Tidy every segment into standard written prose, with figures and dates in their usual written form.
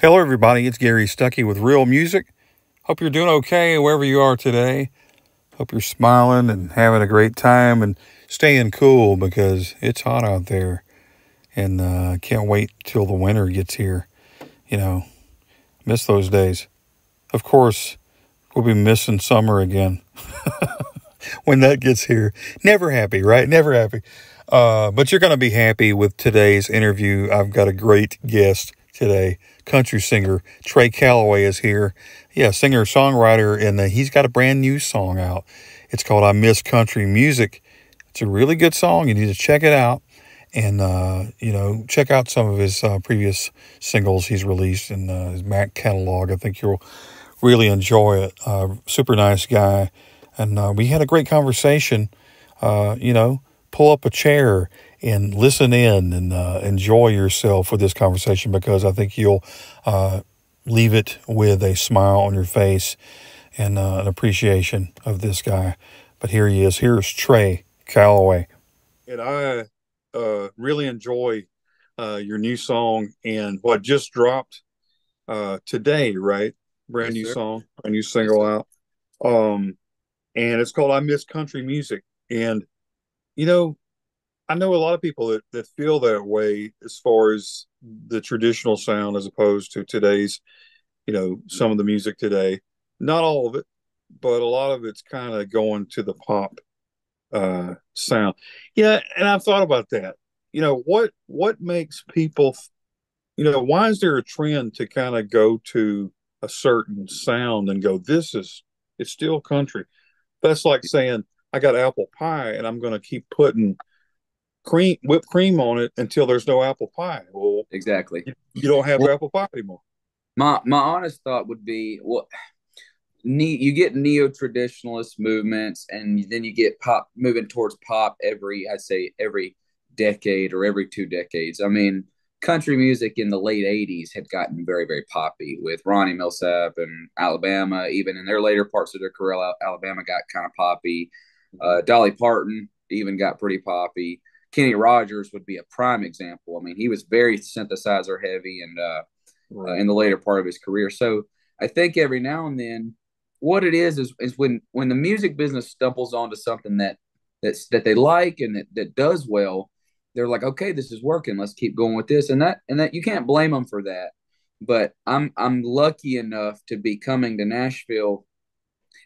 Hello, everybody. It's Gary Stuckey with Real Music. Hope you're doing okay wherever you are today. Hope you're smiling and having a great time and staying cool because it's hot out there. And can't wait till the winter gets here. You know, miss those days. Of course, we'll be missing summer again when that gets here. Never happy, right? Never happy. But you're going to be happy with today's interview. I've got a great guest today. Country singer Trey Calloway is here. Yeah, singer-songwriter, and he's got a brand new song out. It's called I Miss Country Music. It's a really good song. You need to check it out. And, check out some of his previous singles he's released in his Mac catalog. I think you'll really enjoy it. Super nice guy. And we had a great conversation. Pull up a chair and listen in and enjoy yourself with this conversation because I think you'll leave it with a smile on your face and an appreciation of this guy. But here he is. Here's Trey Calloway. And I really enjoy your new song and what just dropped today, right? Brand Yes, new sir. song, brand new Yes, single sir. out. Um, and it's called I Miss Country Music. And, you know, I know a lot of people that feel that way as far as the traditional sound as opposed to today's, some of the music today. Not all of it, but a lot of it's kind of going to the pop sound. Yeah, and I've thought about that. What makes people, why is there a trend to kind of go to a certain sound and go, it's still country. That's like saying, I got apple pie and I'm going to keep putting whipped cream on it until there's no apple pie. Well, Exactly. you don't have Well, apple pie anymore. my honest thought would be, you get neo traditionalist movements, and then you get pop moving towards pop I'd say every decade or every 2 decades. I mean, country music in the late '80s had gotten very very poppy with Ronnie Millsap and Alabama. Even in their later parts of their career, Alabama got kind of poppy. Dolly Parton even got pretty poppy. Kenny Rogers would be a prime example. I mean, he was very synthesizer heavy and Right. in the later part of his career. So I think every now and then, what it is when the music business stumbles onto something that they like and that does well, they're like, okay, this is working. Let's keep going with this, and that you can't blame them for that. But I'm lucky enough to be coming to Nashville.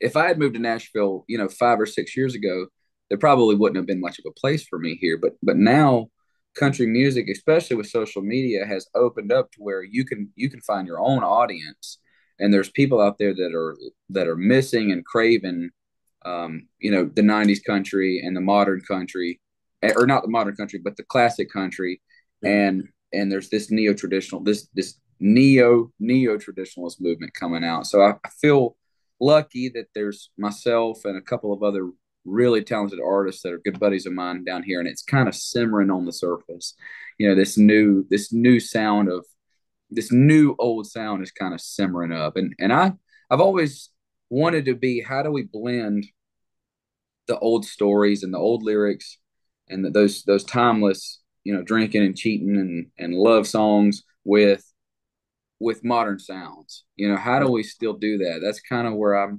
If I had moved to Nashville, 5 or 6 years ago, there probably wouldn't have been much of a place for me here. But now, country music, especially with social media, has opened up to where you can find your own audience, and there's people out there that are missing and craving, the '90s country and the modern country, or not the modern country, but the classic country, Yeah. and there's this neo traditionalist movement coming out. So I feel lucky that there's myself and a couple of other really talented artists that are good buddies of mine down here, and it's kind of simmering on the surface. This new sound of this new old sound is kind of simmering up, and I've always wanted to be, how do we blend the old stories and the old lyrics and those timeless, drinking and cheating and love songs with modern sounds. How do we still do that? That's kind of where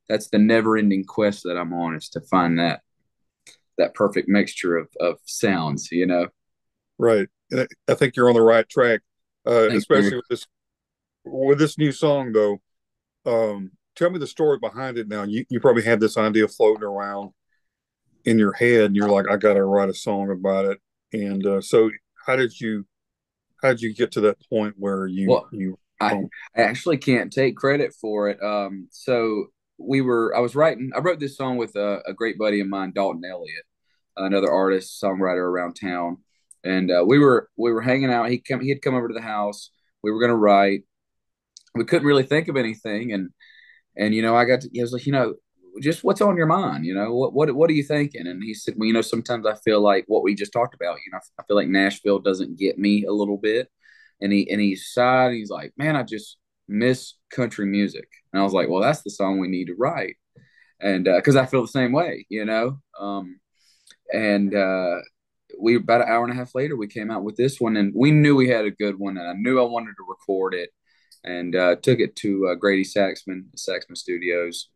that's the never ending quest that I'm on, is to find that perfect mixture of sounds. Right. And I think you're on the right track, Thanks, Gary. especially with this new song though. Tell me the story behind it now. You probably had this idea floating around in your head, and you're like, I got to write a song about it. And so, how did you how did you get to that point where you Well, you I, I actually can't take credit for it. So I wrote this song with a great buddy of mine, Dalton Elliott, another artist, songwriter around town. And we were hanging out. He had come over to the house. We were going to write. We couldn't really think of anything. And he was like, just what's on your mind? What are you thinking? And he said, well, sometimes I feel like what we just talked about. I feel like Nashville doesn't get me a little bit. And he sighed. He's like, man, I just miss country music. And I was like, well, that's the song we need to write. And because I feel the same way. And we about an hour and a half later, we came out with this one, and we knew we had a good one, and I knew I wanted to record it. and took it to Grady Saxman Studios,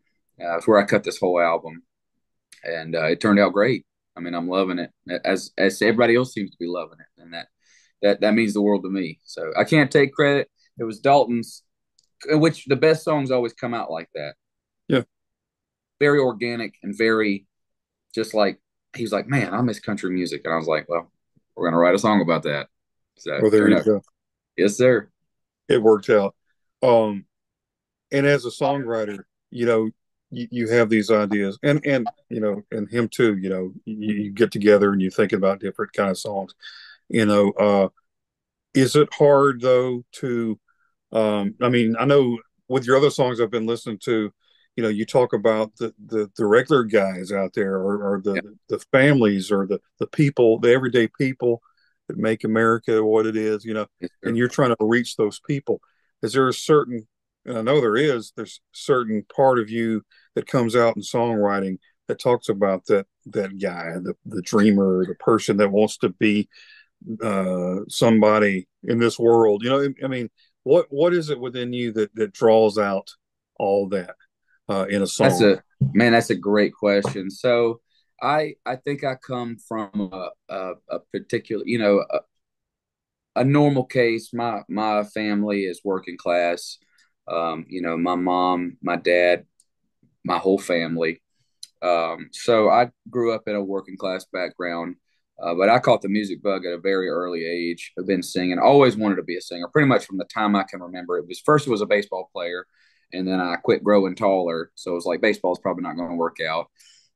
where I cut this whole album, and it turned out great. I mean, I'm loving it as everybody else seems to be loving it, and that means the world to me. So I can't take credit. It was Dalton's, which the best songs always come out like that, Yeah. very organic and very just like he was like, man, I miss country music, and I was like, well, we're gonna write a song about that. So Well, there turned you out, go. yes, sir. It worked out. Um, and as a songwriter, you have these ideas, and and him too. You get together and you think about different kind of songs. Is it hard though to? I mean, I know with your other songs I've been listening to, you talk about the regular guys out there, or Yeah, the families, or the people, the everyday people that make America what it is. yes, And sir. you're trying to reach those people. Is there a certain, and I know there's certain part of you that comes out in songwriting that talks about that guy, the dreamer, the person that wants to be somebody in this world. I mean, what is it within you that draws out all that in a That's song? a man. That's a great question. So I think I come from a particular, a normal case. My family is working class. My mom, my dad, my whole family. So I grew up in a working class background, but I caught the music bug at a very early age. I've been singing, always wanted to be a singer, pretty much from the time I can remember. It was a baseball player, and then I quit growing taller, so it was like baseball is probably not going to work out.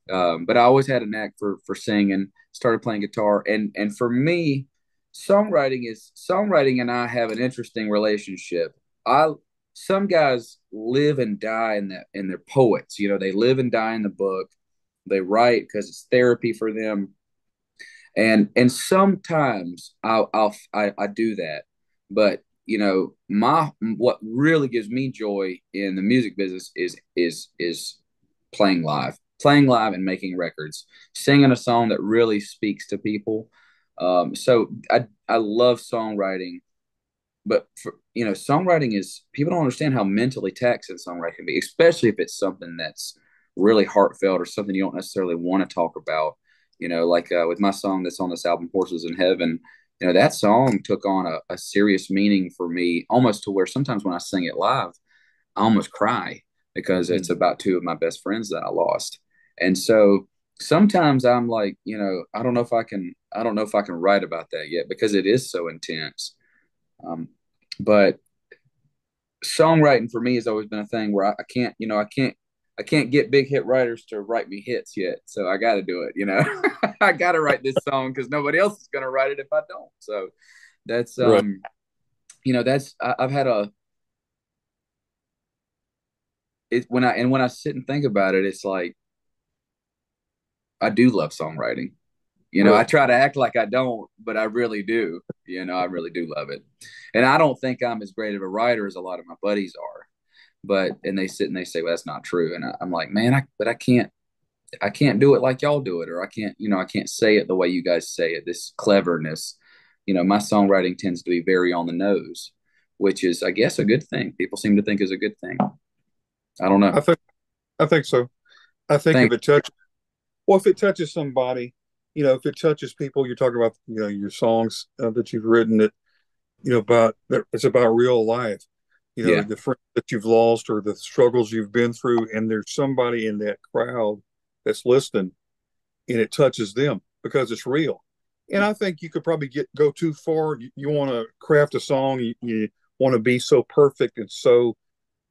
But I always had a knack for singing. Started playing guitar, and for me, songwriting and I have an interesting relationship. I Some guys live and die in that, and they're poets. They live and die in the book. They write because it's therapy for them, and sometimes I do that, but my what really gives me joy in the music business is playing live and making records, singing a song that really speaks to people. So I love songwriting, but songwriting is, people don't understand how mentally taxing songwriting can be, especially if it's something that's really heartfelt or something you don't necessarily want to talk about. Like with my song that's on this album, Horses in Heaven. That song took on a serious meaning for me, almost to where sometimes when I sing it live, I almost cry, because it's about two of my best friends that I lost. And so sometimes I'm like, I don't know if I can write about that yet, because it is so intense. Um, but songwriting for me has always been a thing where I can't get big hit writers to write me hits yet. So I got to do it. I got to write this song because nobody else is going to write it if I don't. So that's, Right. I've had when I sit and think about it, it's like, I do love songwriting. I Right. try to act like I don't, but I really do. I really do love it. And I don't think I'm as great of a writer as a lot of my buddies are. And they sit and they say, well, that's not true. And I'm like, man, I can't do it like y'all do it, or I can't say it the way you guys say it. This cleverness, my songwriting tends to be very on the nose, which is, I guess, a good thing. People seem to think is a good thing. I don't know. I think I think so. I think Thank if it touches somebody, if it touches people, you're talking about, your songs that you've written, that about it's about real life, Yeah, the friends that you've lost, or the struggles you've been through, and there's somebody in that crowd that's listening, and it touches them because it's real. And I think you could probably go too far. You want to craft a song, you want to be so perfect and so,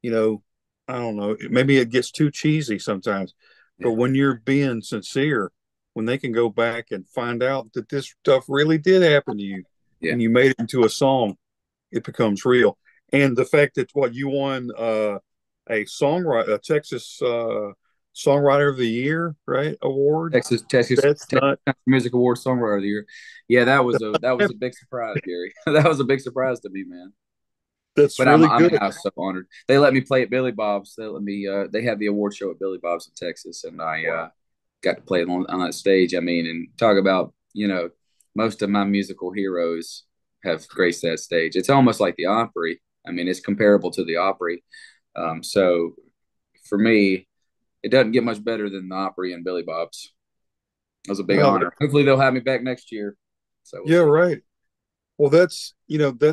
you know, I don't know, maybe it gets too cheesy sometimes. But yeah, when you're being sincere, when they can go back and find out that this stuff really did happen to you, yeah. and you made it into a song, it becomes real. And the fact that what you won a Texas Songwriter of the Year, right, award. That's Texas not Music Award Songwriter of the Year. Yeah, that was that, a big surprise, Gary. That was a big surprise to me, man. that's But really I mean, good. I was so honored. They let me play at Billy Bob's. They have the award show at Billy Bob's in Texas, and I Wow. got to play on that stage. I mean, and talk about, most of my musical heroes have graced that stage. It's almost like the Opry. I mean, it's comparable to the Opry. So for me, it doesn't get much better than the Opry and Billy Bob's. It was a big No, honor. Hopefully they'll have me back next year. So we'll yeah, see. right. Well, that's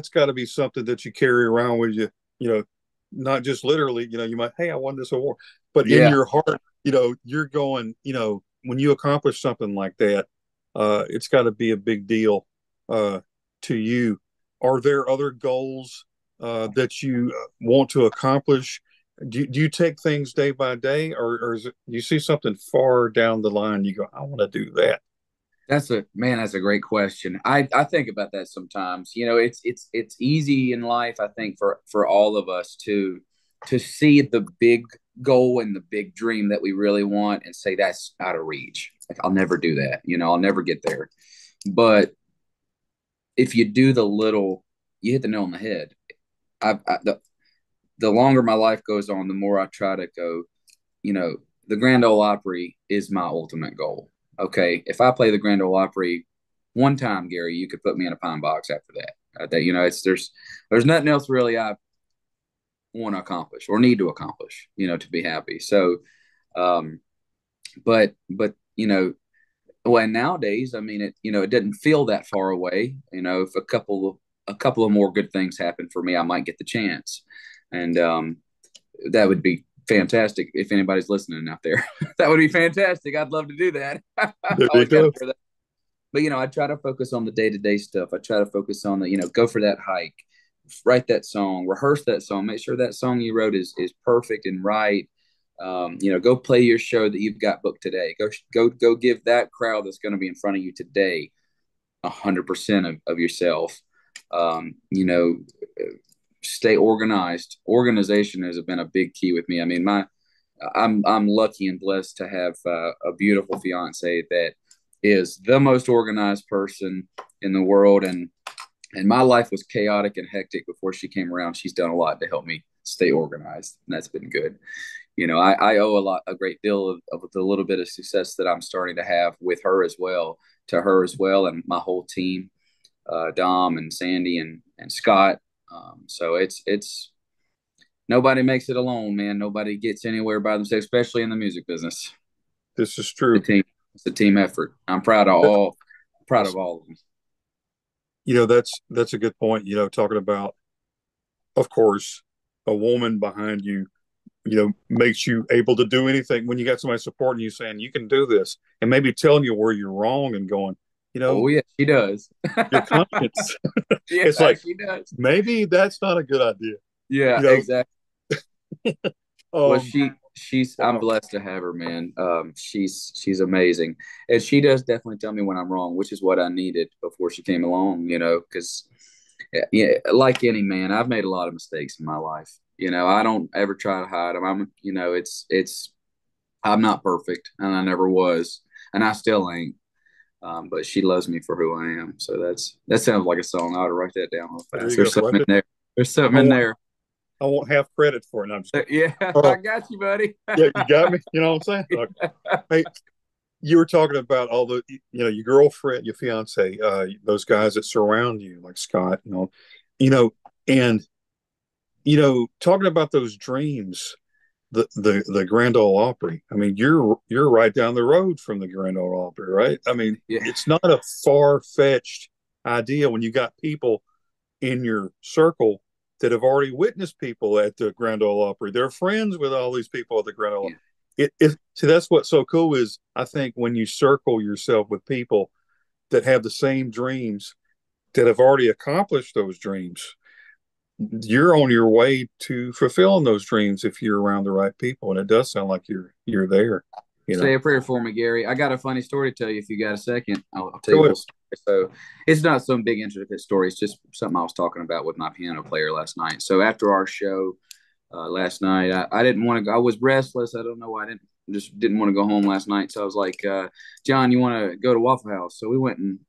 got to be something that you carry around with you, you know, not just literally, you might, hey, I won this award, but in Yeah, your heart, you're going, when you accomplish something like that, it's got to be a big deal uh, to you. Are there other goals that you want to accomplish? Do you take things day by day, or is it, you see something far down the line, you go, I want to do that? that's a great question. I think about that sometimes. It's easy in life, I think, for all of us to see the big goal and the big dream that we really want and say that's out of reach. Like I'll never do that. I'll never get there. But if you do the little, you hit the nail on the head. The longer my life goes on, the more I try to go, you know, the Grand Ole Opry is my ultimate goal. Okay. If I play the Grand Ole Opry one time, Gary, you could put me in a pine box after that. There's nothing else really I want to accomplish or need to accomplish, to be happy. So, um, but well, nowadays, I mean, it doesn't feel that far away. If a couple of more good things happen for me, I might get the chance, and that would be fantastic if anybody's listening out there. That would be fantastic. I'd love to do that. I There you always got to go. hear that. But I try to focus on the day to day stuff. I try to focus on the go for that hike, write that song, rehearse that song, make sure that song you wrote is perfect and right. Go play your show that you've got booked today. Go give that crowd that's going to be in front of you today 100% of yourself. Stay organized. Organization has been a big key with me. I mean, I'm lucky and blessed to have a beautiful fiance that is the most organized person in the world, and my life was chaotic and hectic before she came around. She's done a lot to help me stay organized, and that's been good. I owe a great deal of the little bit of success that I'm starting to have with her as well, to her as well, and my whole team, Dom and Sandy and Scott. So it's nobody makes it alone, man. Nobody gets anywhere by themselves, especially in the music business. This is The true. team, it's a team effort. I'm proud of all of them. That's a good point. Talking about, of course, a woman behind you, makes you able to do anything when you got somebody supporting you saying you can do this and maybe telling you where you're wrong and going, Oh yeah, she does. your conscience. It's Yeah, like she does. maybe that's not a good idea. Yeah, You know, exactly. Well, um, she's I'm wow. blessed to have her, man. She's amazing, and she does definitely tell me when I'm wrong, which is what I needed before she came along. Because yeah, like any man, I've made a lot of mistakes in my life. I don't ever try to hide them. It's I'm not perfect, and I never was, and I still ain't. But she loves me for who I am. So that sounds like a song. I ought to write that down real There fast. you go. There's something in there. There's something I in want there. I want half credit for it. No, I'm just kidding. Yeah, Uh, I got you, buddy. yeah, you got me. You know what I'm saying? Look, hey, you were talking about all the, your girlfriend, your fiance, those guys that surround you, like Scott, you know, and talking about those dreams, the Grand Ole Opry. I mean, you're right down the road from the Grand Ole Opry, right? I mean, Yeah, it's not a far-fetched idea when you got people in your circle that have already witnessed people at the Grand Ole Opry. They're friends with all these people at the Grand Ole. yeah. See, that's what's so cool is I think when you circle yourself with people that have the same dreams that have already accomplished those dreams, you're on your way to fulfilling those dreams if you're around the right people. And it does sound like you're there, you Say know. a prayer for me, Gary. I got a funny story to tell you if you got a second. I'll tell you Go a ahead. little story. So it's not some big intricate story. It's just something I was talking about with my piano player last night. So after our show last night, I didn't want to go. I was restless. I don't know why. I didn't want to go home last night. So I was like, John, you want to go to Waffle House? So we went and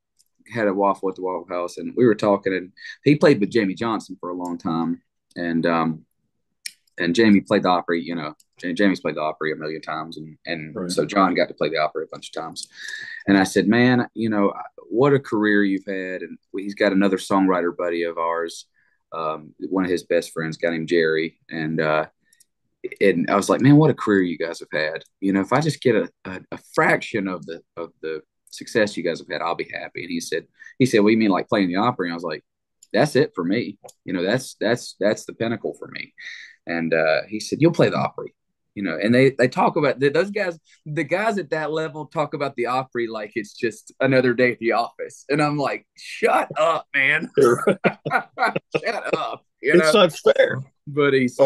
had a waffle at the Waffle House, and we were talking. And he played with Jamie Johnson for a long time, and Jamie played the Opry. Jamie's played the Opry a million times, and Right. so John got to play the Opry a bunch of times. And I said, man, what a career you've had. And he's got another songwriter buddy of ours, one of his best friends, a guy named Jerry, and I was like, man, what a career you guys have had. You know, if I just get a fraction of the success you guys have had, I'll be happy. And he said, what do you mean, like playing the Opry? And I was like, that's it for me. You know, that's the pinnacle for me. And he said, you'll play the Opry. You know, and they talk about those guys, the guys at that level talk about the Opry like it's just another day at the office. And I'm like, shut up, man. Shut up. You know, It's not fair. but he's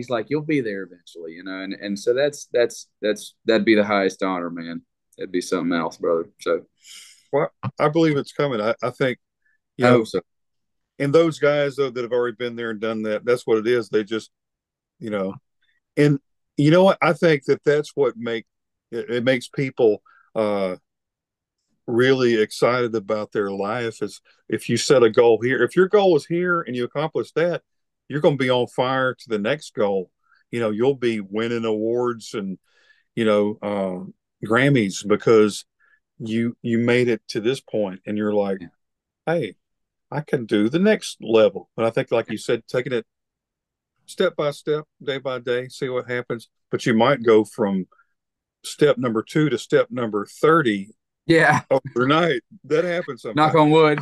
like, you'll be there eventually, you know, and so that'd be the highest honor, man. It'd be something else, brother. So, well, I believe it's coming. I think, you I know, hope so. and those guys though that have already been there and done that, that's what it is. They just, you know, and you know what? I think that's what it makes people really excited about their life is if you set a goal here. If your goal is here and you accomplish that, you're going to be on fire to the next goal. You know, you'll be winning awards and you know Grammys because you made it to this point, and you're like, hey, I can do the next level. And I think, like you said, taking it step by step, day by day, see what happens. But you might go from step number 2 to step number 30 Yeah. overnight. That happens sometimes. Knock on wood.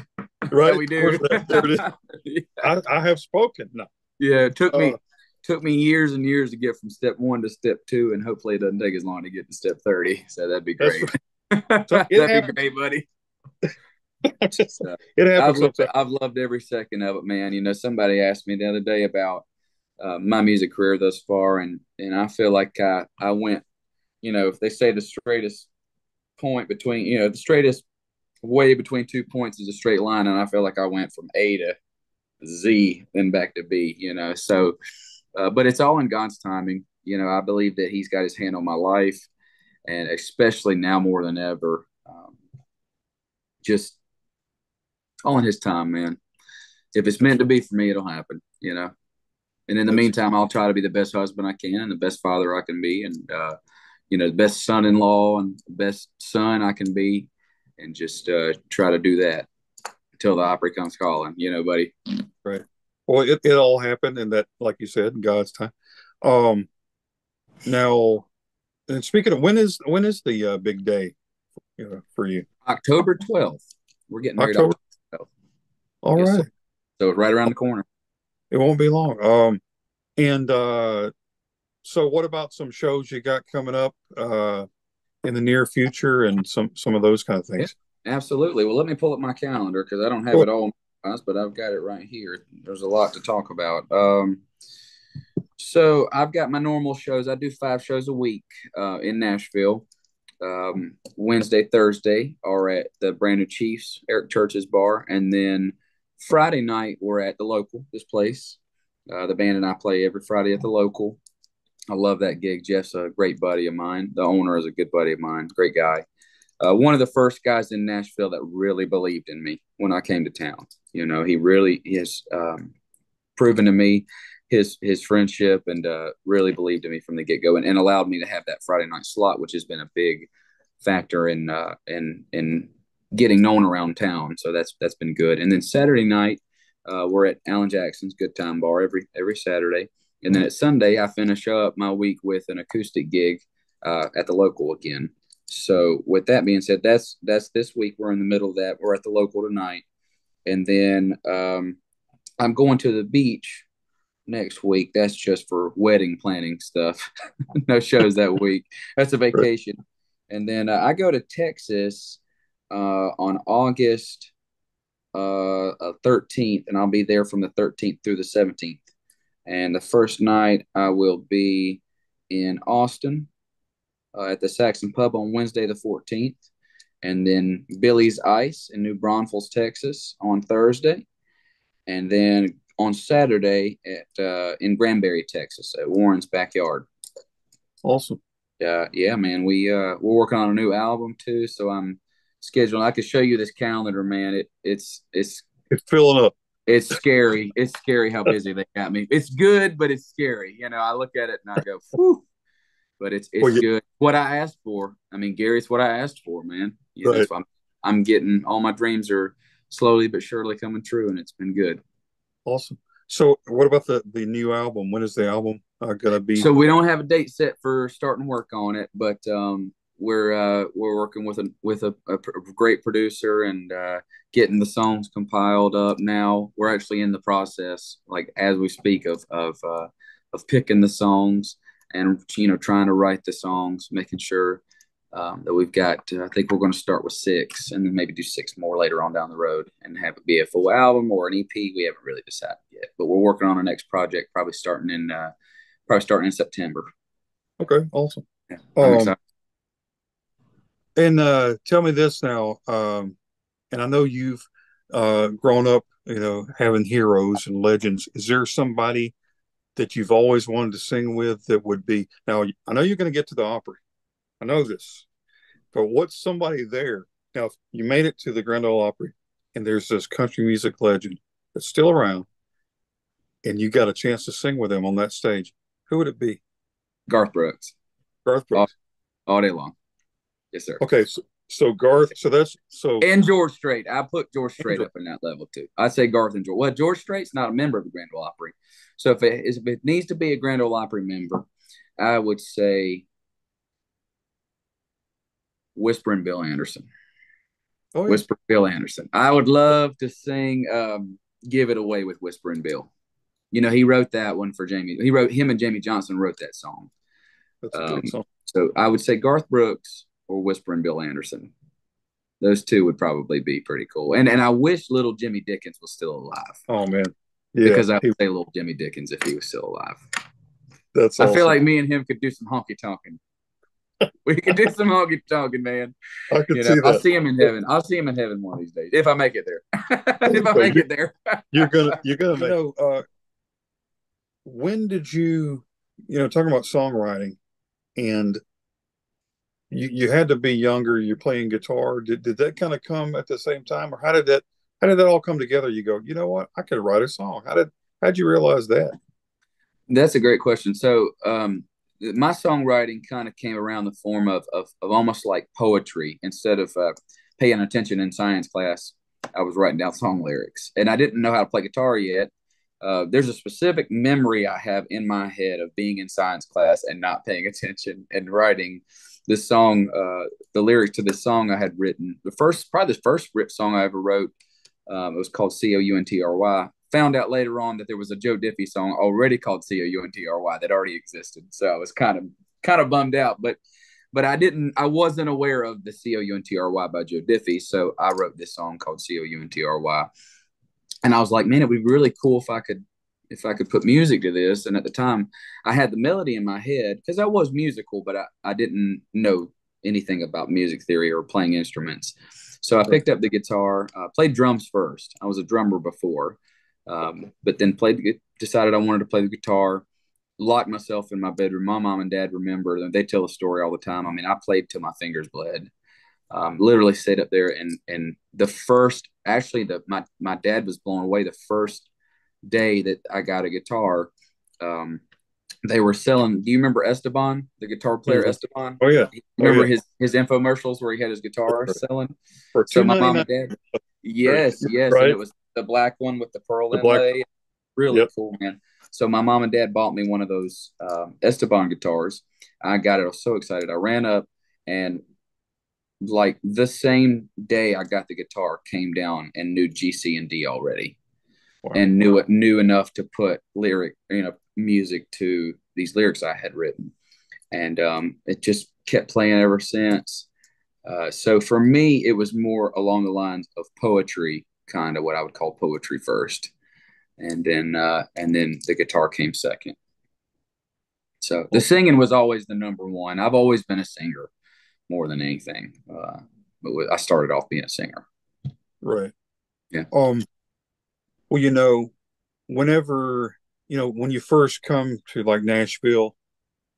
Right? That we do. There it is. Yeah. I have spoken. No. Yeah, it took me years and years to get from step 1 to step 2, and hopefully it doesn't take as long to get to step 30. So that'd be great. Right. So That'd be great, buddy. So, it happens. I've loved every second of it, man. You know, somebody asked me the other day about my music career thus far, and I feel like I went, you know, if they say the straightest point between, you know, the straightest way between 2 points is a straight line, and I feel like I went from A to Z, then back to B, you know. So, but it's all in God's timing. You know, I believe that He's got His hand on my life, and especially now more than ever, just all in His time, man. If it's meant to be for me, it'll happen, you know. And in the meantime, I'll try to be the best husband I can and the best father I can be, and you know, the best son-in-law and the best son I can be, and just try to do that until the Opry comes calling, you know, buddy. Right. Well, it all happened, and that, like you said, in God's time. Now, and speaking of when is the big day for you? October 12th. We're getting married October. October 12th. All Yes, right. sir. So right around the corner. It won't be long. And so what about some shows you got coming up in the near future and some of those kind of things? Yeah, absolutely. Well, let me pull up my calendar because I don't have it all memorized, but I've got it right here. There's a lot to talk about. So I've got my normal shows. I do 5 shows a week in Nashville. Wednesday, Thursday are at the brand new Chiefs, Eric Church's bar, and then Friday night we're at the local, this place. The band and I play every Friday at the local. I love that gig. Jeff's a great buddy of mine. The owner is a good buddy of mine. Great guy. One of the first guys in Nashville that really believed in me when I came to town. You know, he has proven to me his friendship and really believed in me from the get-go and allowed me to have that Friday night slot, which has been a big factor in getting known around town. So that's been good. And then Saturday night, we're at Alan Jackson's Good Time Bar every Saturday. And then at Sunday, I finish up my week with an acoustic gig at the local again. So with that being said, that's this week. We're in the middle of that. We're at the local tonight. And then I'm going to the beach next week. That's just for wedding planning stuff. No shows that week. That's a vacation. And then I go to Texas on August 13th, and I'll be there from the 13th through the 17th. And the first night I will be in Austin at the Saxon Pub on Wednesday the 14th, and then Billy's Ice in New Braunfels, Texas on Thursday, and then on Saturday at in Granbury, Texas at Warren's Backyard. Awesome. Yeah, man. We're working on a new album too, so I'm scheduling. I could show you this calendar, man. It's filling up. It's scary. It's scary how busy they got me. It's good, but it's scary. You know, I look at it and I go, "Whew!" But it's good. What I asked for. I mean, Gary, it's what I asked for, man. You know, so I'm getting all my dreams are slowly but surely coming true, and it's been good. Awesome. So what about the new album? When is the album gonna be? So we don't have a date set for starting work on it, but we're working with a great producer and getting the songs compiled up now. We're actually in the process, like as we speak, of picking the songs and trying to write the songs, making sure that we've got. I think we're going to start with six, and then maybe do six more later on down the road, and have it be a full album or an EP. We haven't really decided yet, but we're working on our next project, probably starting in September. Okay, awesome. Yeah, I'm excited. And tell me this now, and I know you've grown up, having heroes and legends. Is there somebody that you've always wanted to sing with that would be? Now, I know you're going to get to the Opry. I know this, but what's somebody there? Now, if you made it to the Grand Ole Opry, and there's this country music legend that's still around, and you got a chance to sing with them on that stage, who would it be? Garth Brooks, Garth all, Brooks. all day long. Yes, sir. Okay, so Garth, so that's so. And George Strait. I put George Strait Andrew. up in that level too. I say Garth and George. Well, George Strait's not a member of the Grand Ole Opry, so if it needs to be a Grand Ole Opry member, I would say Whispering Bill Anderson. Oh yeah. Whispering Bill Anderson. I would love to sing "Give It Away" with Whispering Bill. He wrote that one for Jamie. Him and Jamie Johnson wrote that song. That's a great song. So I would say Garth Brooks or Whispering Bill Anderson. Those two would probably be pretty cool. And I wish little Jimmy Dickens was still alive. Oh man. Yeah. Because I would say little Jimmy Dickens if he was still alive. That's awesome. I feel like me and him could do some honky tonking. We could do some honky tonking, man. I could see that. I'll see him in heaven. I'll see him in heaven one of these days if I make it there. If I make it there. You're gonna make. When did you talking about songwriting, and you had to be younger, you're playing guitar. Did that kind of come at the same time, or how did that all come together? You go, you know what, I could write a song. How'd you realize that? That's a great question. So my songwriting kind of came around the form of almost like poetry. Instead of paying attention in science class, I was writing down song lyrics, and I didn't know how to play guitar yet. There's a specific memory I have in my head of being in science class and not paying attention and writing this song, the lyrics to this song I had written. Probably the first rip song I ever wrote. It was called Country. Found out later on that there was a Joe Diffie song already called Country that already existed. So I was kind of bummed out, but I wasn't aware of the Country by Joe Diffie. So I wrote this song called Country. And I was like, man, it'd be really cool if I could put music to this. And at the time, I had the melody in my head because I was musical, but I didn't know anything about music theory or playing instruments. So I picked up the guitar, played drums first. I was a drummer before, but then decided I wanted to play the guitar, locked myself in my bedroom. My mom and dad remember, and they tell the story all the time. I mean, I played till my fingers bled. Literally stayed up there, and the first, actually, my dad was blown away the first day that I got a guitar. They were selling. Do you remember Esteban, the guitar player Esteban? Oh yeah. Remember his infomercials where he had his guitar selling? For so my mom and dad. Yes, right. And it was the black one with the pearl inlay. Really cool, man. So my mom and dad bought me one of those Esteban guitars. I got it. I was so excited. I ran up, and like the same day I got the guitar, came down and knew G, C, and D already. Wow. And knew enough to put music to these lyrics I had written. And it just kept playing ever since. So for me, it was more along the lines of poetry, kind of what I would call poetry first. And then the guitar came second. So the singing was always the number one. I've always been a singer more than anything. But I started off being a singer. Right. Yeah. Well, whenever, when you first come to like Nashville,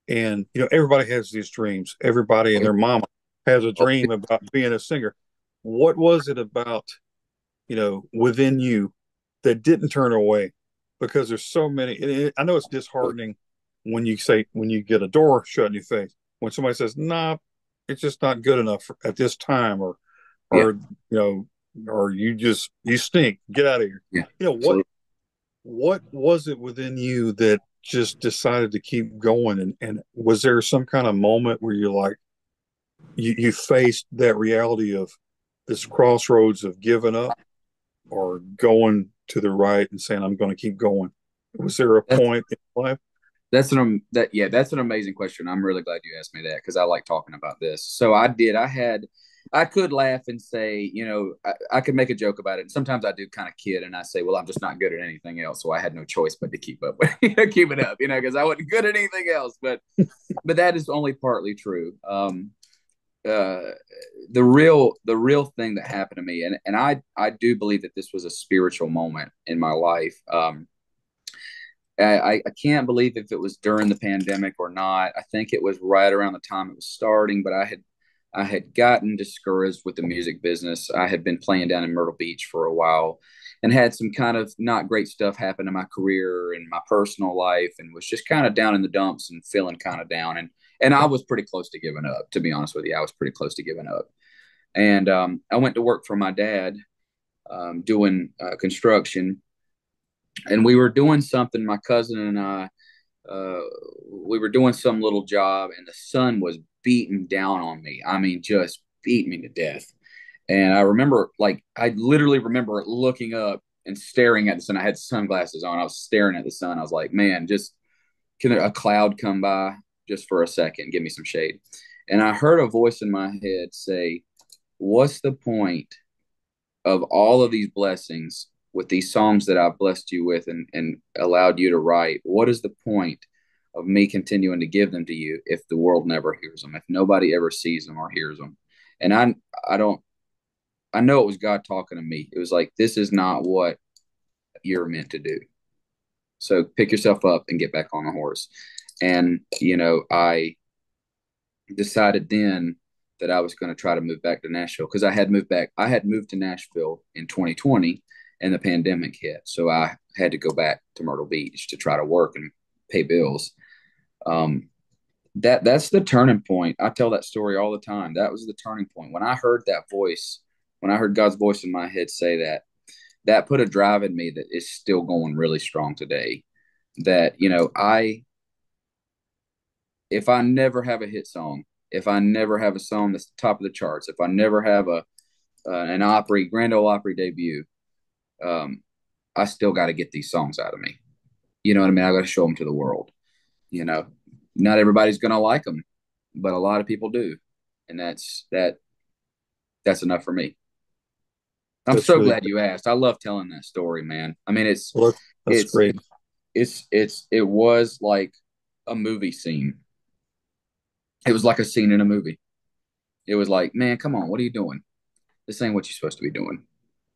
and, everybody has these dreams. Everybody and their mama has a dream about being a singer. What was it about, within you that didn't turn away? Because there's so many, I know it's disheartening when you get a door shut in your face, when somebody says, nah, it's just not good enough at this time, or you stink, get out of here. Yeah. what was it within you that just decided to keep going? And was there some kind of moment where you're like, you faced that reality of this crossroads of giving up or going to the right and saying, I'm going to keep going? Was there a That's point in life? that's an amazing question. I'm really glad you asked me that because I like talking about this. So I could laugh and say, I could make a joke about it. And sometimes I do kind of kid and I say, well, I'm just not good at anything else. So I had no choice but to keep up with, keep it up, because I wasn't good at anything else. But that is only partly true. Uh, the real thing that happened to me, and I do believe that this was a spiritual moment in my life. I can't believe if it was during the pandemic or not. I think it was right around the time it was starting, but I had gotten discouraged with the music business. I had been playing down in Myrtle Beach for a while and had some kind of not great stuff happen in my career and my personal life, and was just kind of down in the dumps and feeling kind of down. And I was pretty close to giving up, to be honest with you. I was pretty close to giving up. And I went to work for my dad, doing construction, and we were doing something. My cousin and I, uh, we were doing some little job, and the sun was beating down on me. I mean, just beat me to death. And I literally remember looking up and staring at the sun. I had sunglasses on. I was staring at the sun. I was like, man, just can a cloud come by just for a second, give me some shade? And I heard a voice in my head say, what's the point of all of these blessings with these songs that I've blessed you with and allowed you to write? What is the point of me continuing to give them to you if the world never hears them, if nobody ever sees them or hears them? And I don't, I know it was God talking to me. It was like, this is not what you're meant to do. So pick yourself up and get back on the horse. And, I decided then that I was going to try to move back to Nashville because I had moved back. I had moved to Nashville in 2020 and the pandemic hit. So I had to go back to Myrtle Beach to try to work and pay bills. Um, that's the turning point. I tell that story all the time. That was the turning point. When I heard that voice, when I heard God's voice in my head say that, that put a drive in me that is still going really strong today. That, if I never have a hit song, if I never have a song that's the top of the charts, if I never have an Opry, Grand Ole Opry debut, um, I still got to get these songs out of me. You know what I mean? I got to show them to the world. You know, not everybody's going to like them, but a lot of people do, and that's enough for me. I'm That's so really glad you asked. I love telling that story, man. I mean, well, that's it's great. it was like a movie scene. It was like a scene in a movie. It was like, man, come on, what are you doing? This ain't what you're supposed to be doing.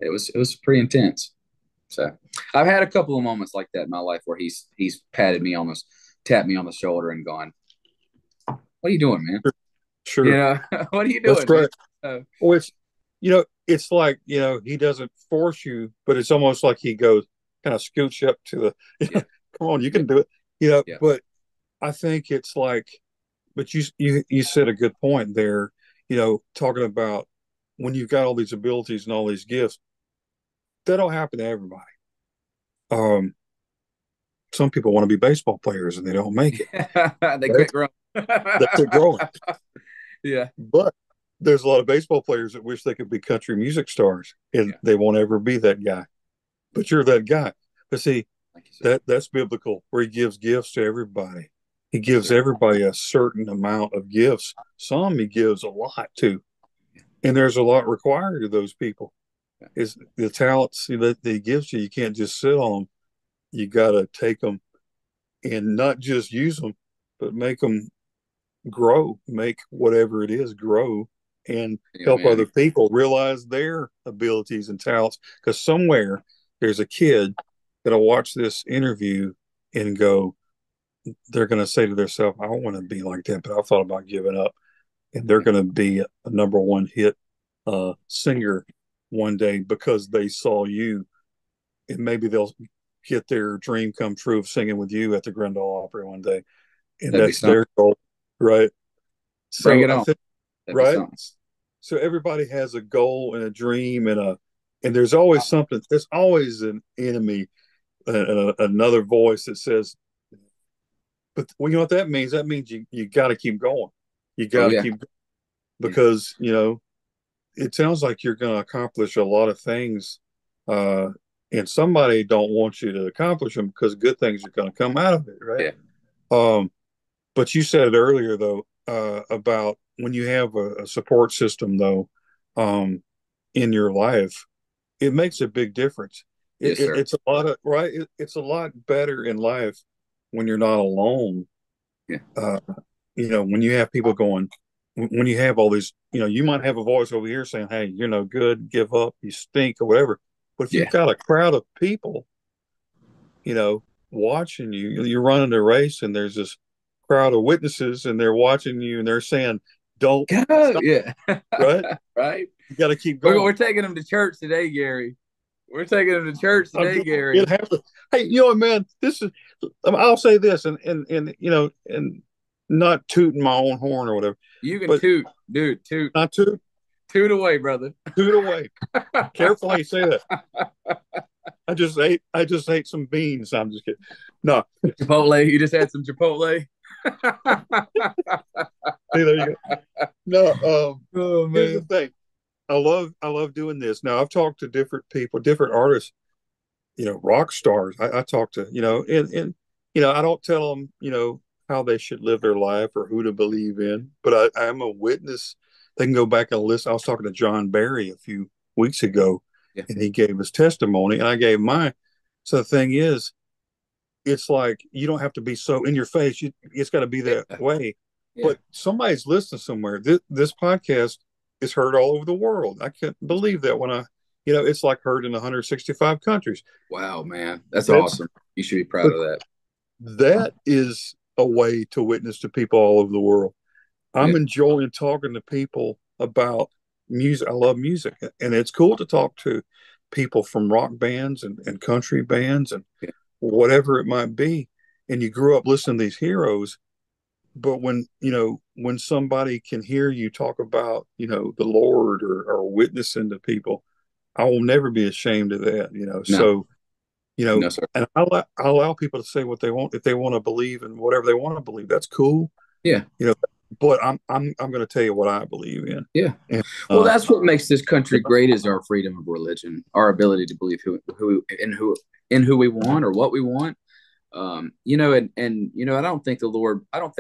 It was pretty intense. So I've had a couple of moments like that in my life where he's tapped me on the shoulder and gone, "What are you doing, man? You Sure. know, what are you That's doing, man?" right. So, Well, it's like, he doesn't force you, but it's almost like he goes, kind of scooch up to the, yeah, come on, you yeah, can do it. yeah, But I think it's like, but you said a good point there, talking about when you've got all these abilities and all these gifts, that don't happen to everybody. Um, some people want to be baseball players and they don't make it. they Right? quit growing. That's it growing. Yeah, But there's a lot of baseball players that wish they could be country music stars and yeah. they won't ever be that guy. But you're that guy. But see, Thank you, sir. that's biblical, where he gives gifts to everybody. He Yes, gives sir. everybody a certain amount of gifts. Some he gives a lot to, and there's a lot required of those people. Yeah, Is the talents that he gives you? You can't just sit on them. You got to take them and not just use them, but make them grow. Make whatever it is grow and yeah, help man. other people realize their abilities and talents. Because somewhere there's a kid that'll watch this interview and go, they're going to say to themselves, I want to be like that, but I thought about giving up. And they're Yeah, going to be a number one hit singer one day because they saw you. And maybe they'll get their dream come true of singing with you at the Grand Ole Opry one day. And that'd be that's something. their goal, right? Bring So it I on. think, That'd be right? something. So everybody has a goal and a dream and there's always something. There's always an enemy another voice that says, but well, you know what that means? That means you got to keep going. You Oh got to yeah. keep going Yeah. because, it sounds like you're going to accomplish a lot of things, uh, and somebody don't want you to accomplish them because good things are going to come out of it, right? Yeah. Um, but you said it earlier though, about when you have a support system though, in your life, it makes a big difference. Yes, sir. It's a lot of right. It's a lot better in life when you're not alone. Yeah. Uh, when you have people going, when you have all these, you might have a voice over here saying, "Hey, you're no good, give up, you stink," or whatever. But if you've Yeah. got a crowd of people, you know, watching you, you're running a race, and there's this crowd of witnesses, and they're watching you, and they're saying, "Don't Go. stop," Yeah. right? Right. You got to keep We're going. taking them to church today, Gary. We're taking them to church today, It Gary. happens. Hey, man, this is. I'll say this, and and not tooting my own horn or whatever, You can but toot, dude. Toot, not toot away, brother. toot away. Careful how you say that. I just ate some beans. I'm just kidding. No, Chipotle. You just had some Chipotle. see, there you go. No, Oh here's the man. thing. I love doing this. Now I've talked to different people, different artists, rock stars. I talk to, and I don't tell them, how they should live their life or who to believe in, but I'm a witness. They can go back and listen. I was talking to John Barry a few weeks ago, Yeah. and he gave his testimony, and I gave mine. So the thing is, it's like you don't have to be so in your face. It's got to be that Yeah. way. Yeah. But somebody's listening somewhere. This podcast is heard all over the world. I can't believe that when it's like heard in 165 countries. Wow, man. That's That's awesome. You should be proud but of that. that is a way to witness to people all over the world. I'm Yeah. enjoying talking to people about music. I love music, and it's cool to talk to people from rock bands and country bands and Yeah. whatever it might be. And you grew up listening to these heroes, but when somebody can hear you talk about, the Lord or witnessing to people, I will never be ashamed of that, No. So, No, sir. and I allow people to say what they want. If they want to believe in whatever they want to believe, that's cool, Yeah. you know, but I'm going to tell you what I believe in. Yeah. And, Well, that's what makes this country great is our freedom of religion, our ability to believe who we want or what we want. I don't think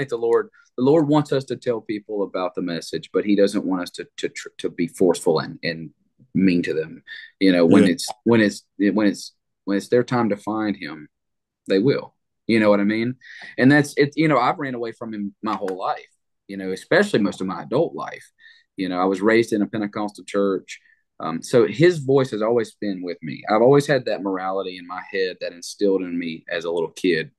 the Lord wants us to tell people about the message, but he doesn't want us to be forceful and mean to them. When yeah, it's their time to find him, they will. You know what I mean? And that's it. I've ran away from him my whole life, especially most of my adult life. I was raised in a Pentecostal church. So his voice has always been with me. I've always had that morality in my head that instilled in me as a little kid.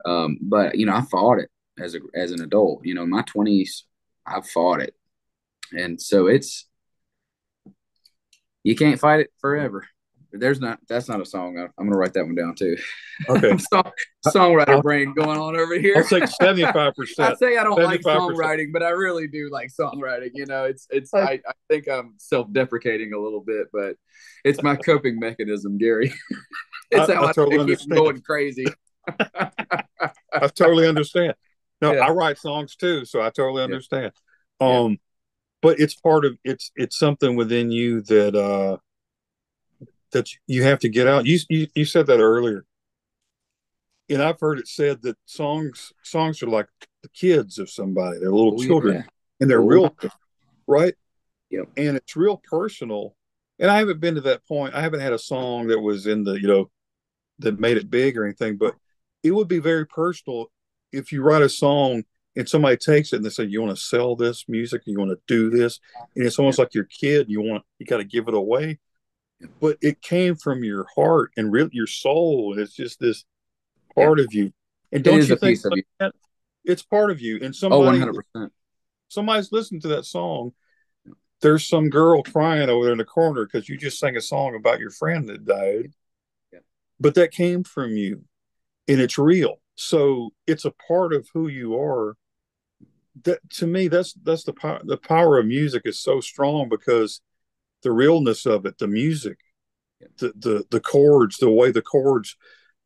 But I fought it as an adult. In my 20s, I fought it, and so you can't fight it forever. That's not a song. I'm gonna write that one down too. okay. Songwriter I'll, brain going on over I'll here. say I 75%, say I don't like 75%. songwriting, but I really do like songwriting. I think I'm self-deprecating a little bit, but it's my coping mechanism, Gary. It's how I I totally keep from understand. going crazy. I totally understand. No, Yeah, I write songs too, so I totally yeah, understand. yeah. But it's part of it's something within you that you have to get out. You said that earlier, and I've heard it said that songs are like the kids of somebody. They're little Oh children, yeah. and they're Oh real, right? yep. And it's real personal. And I haven't been to that point. I haven't had a song that was in the that made it big or anything, but it would be very personal if you write a song and somebody takes it and they say, "You want to sell this music? You want to do this?" And it's Yeah, almost like your kid. You got to give it away, but it came from your heart and your soul. And it's just this yeah. part of you. And It don't is you a think piece of like you. that? It's part of you. And Oh, 100%. somebody's listening to that song. There's some girl crying over there in the corner because you just sang a song about your friend that died, Yeah, but that came from you and it's real. So it's a part of who you are. That to me, that's the power. The power of music is so strong because the realness of it, the music, yeah, the chords, the way the chords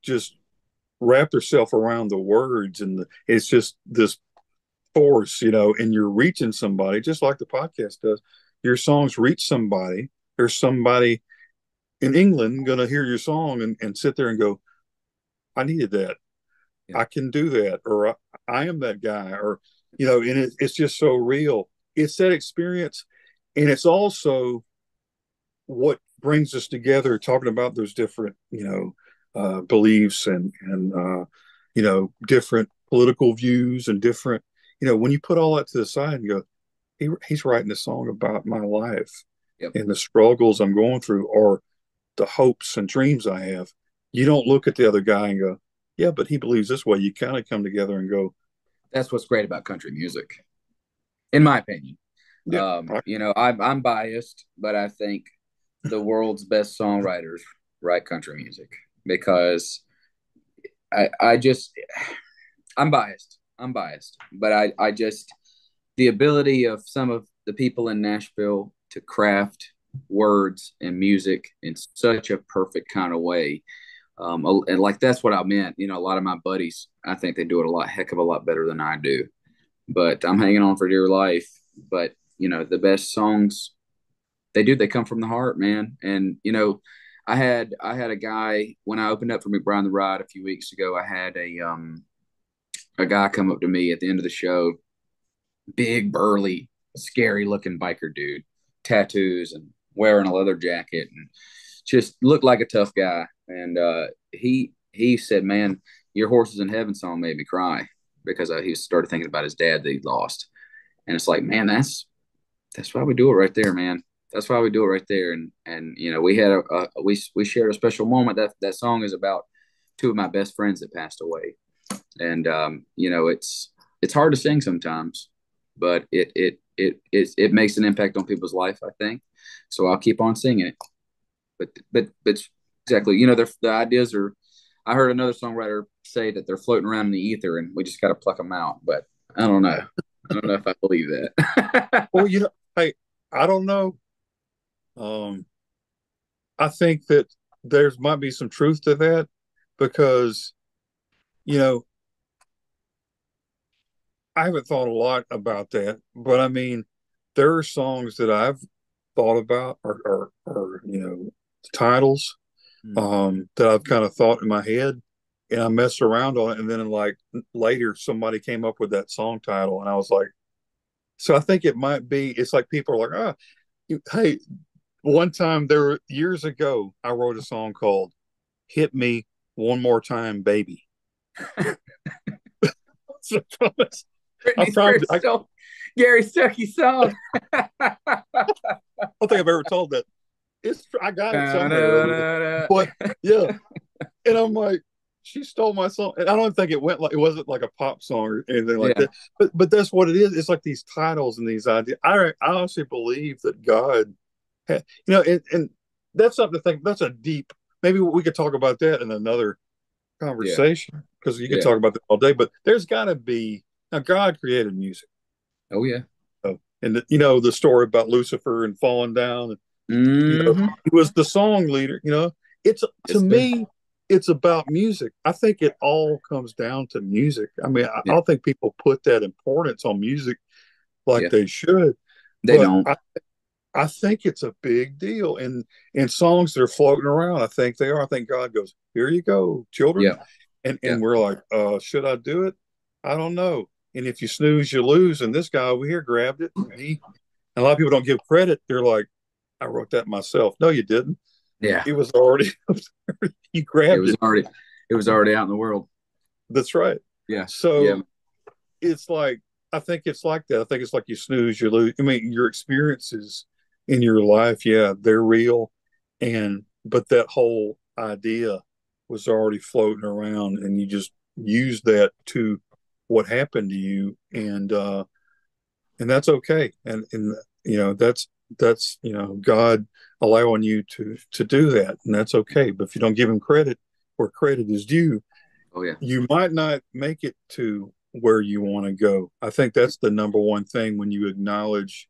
just wrap themselves around the words, and it's just this force, and you're reaching somebody just like the podcast does. Your songs reach somebody. There's somebody in England going to hear your song and sit there and go, I needed that. Yeah. I can do that. Or I am that guy. Or, and it's just so real. It's that experience. And it's also what brings us together, talking about those different, beliefs and different political views and different, when you put all that to the side and go, he's writing a song about my life Yep. and the struggles I'm going through, or the hopes and dreams I have. You don't look at the other guy and go, yeah, but he believes this way. You kind of come together and go, that's what's great about country music, in my opinion. yeah, I'm biased, but I think the world's best songwriters write country music because I just I'm biased. But I just the ability of some of the people in Nashville to craft words and music in such a perfect kind of way. And like that's what I meant. A lot of my buddies, I think they do it heck of a lot better than I do. But I'm hanging on for dear life. But the best songs they come from the heart, man. And I had a guy when I opened up for McBride the Ride a few weeks ago. I had a guy come up to me at the end of the show, big, burly, scary looking biker dude, tattoos and wearing a leather jacket and just looked like a tough guy. And he said, "Man, your Horses in Heaven song made me cry," because he started thinking about his dad that he lost. And it's like, man, that's why we do it right there, man. That's why we do it right there. And we had we shared a special moment. That song is about two of my best friends that passed away. And it's hard to sing sometimes, but it makes an impact on people's life, I think. So I'll keep on singing it. But exactly, the ideas are. I heard another songwriter say that they're floating around in the ether, and we just got to pluck them out. But I don't know. I don't know if I believe that. Well, hey, I don't know. I think that there's might be some truth to that because, I haven't thought a lot about that, but I mean, there are songs that I've thought about or titles that I've kind of thought in my head and I messed around on it. And then like later somebody came up with that song title and I was like, so I think it might be, it's like people are like, hey, one time years ago, I wrote a song called Hit Me One More Time, Baby. So I promise, Gary Stuckey song. I don't think I've ever told that. I got it somewhere. But yeah. And I'm like, she stole my song. And I don't think it wasn't like a pop song or anything like that. But that's what it is. It's like these titles and these ideas. I honestly believe that God and that's something to think. That's a deep, maybe we could talk about that in another conversation because you could talk about that all day. But there's got to be, now God created music. Oh, yeah. And the story about Lucifer and falling down. And, he was the song leader. To me, it's about music. I think it all comes down to music. I mean, I don't think people put that importance on music like they should. They don't. I think it's a big deal. And songs that are floating around, I think they are. I think God goes, here you go, children. Yeah. And we're like, should I do it? I don't know. And if you snooze, you lose. And this guy over here grabbed it. And a lot of people don't give credit. They're like, I wrote that myself. No, you didn't. Yeah. It was already, you grabbed it. It was already out in the world. That's right. Yeah. So it's like, I think it's like that. I think it's like you snooze, you lose. I mean, your experiences in your life, they're real. But that whole idea was already floating around and you just use that to what happened to you. And that's okay. And that's God allowing you to do that. And that's okay. But if you don't give him credit where credit is due, you might not make it to where you want to go. I think that's the number one thing when you acknowledge.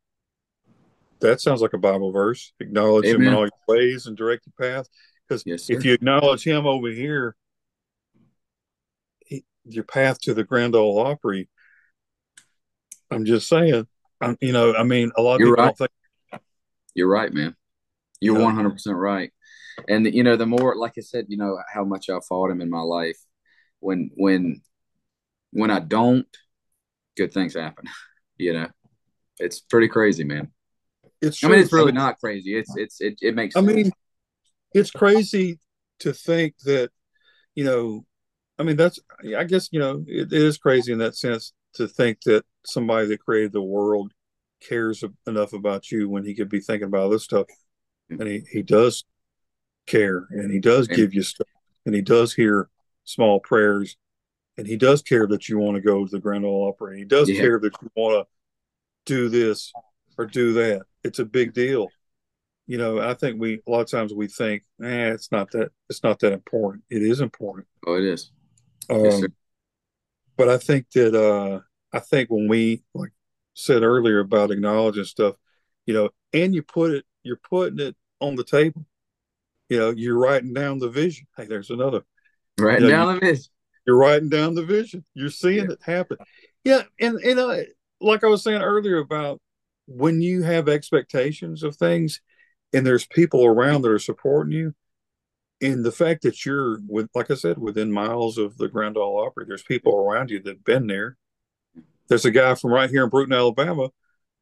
That sounds like a Bible verse. Acknowledge him in all your ways and direct your path. Because if you acknowledge him over here, your path to the Grand Ole Opry. I'm just saying, I mean, a lot of You're people right. don't think, You're right, man. you You're know, 100% right. And the more, like I said, how much I fought him in my life. When when I don't, good things happen. You know, it's pretty crazy, man. it's I mean, true. it's really not crazy. It makes I sense. mean, it's crazy to think that, you know, I mean, I guess, it is crazy in that sense to think that somebody that created the world cares enough about you when he could be thinking about this stuff. And he does care, and he does And give you stuff, and he does hear small prayers, and he does care that you want to go to the Grand Ole Opry. He does yeah, care that you want to do this or do that. It's a big deal. I think a lot of times we think, it's not that important. It is important. oh, it is. Yes, sir. Um, but I think when we like said earlier about acknowledging stuff, and you're putting it on the table. You're writing down the vision. Hey, there's another. You Writing know, you, down the vision. you're writing down the vision. You're Yeah, seeing it happen. Yeah, and like I was saying earlier about when you have expectations of things, and there's people around that are supporting you, and the fact that you're like I said, within miles of the Grand Ole Opry, there's people around you that've been there. There's a guy from right here in Brewton, Alabama,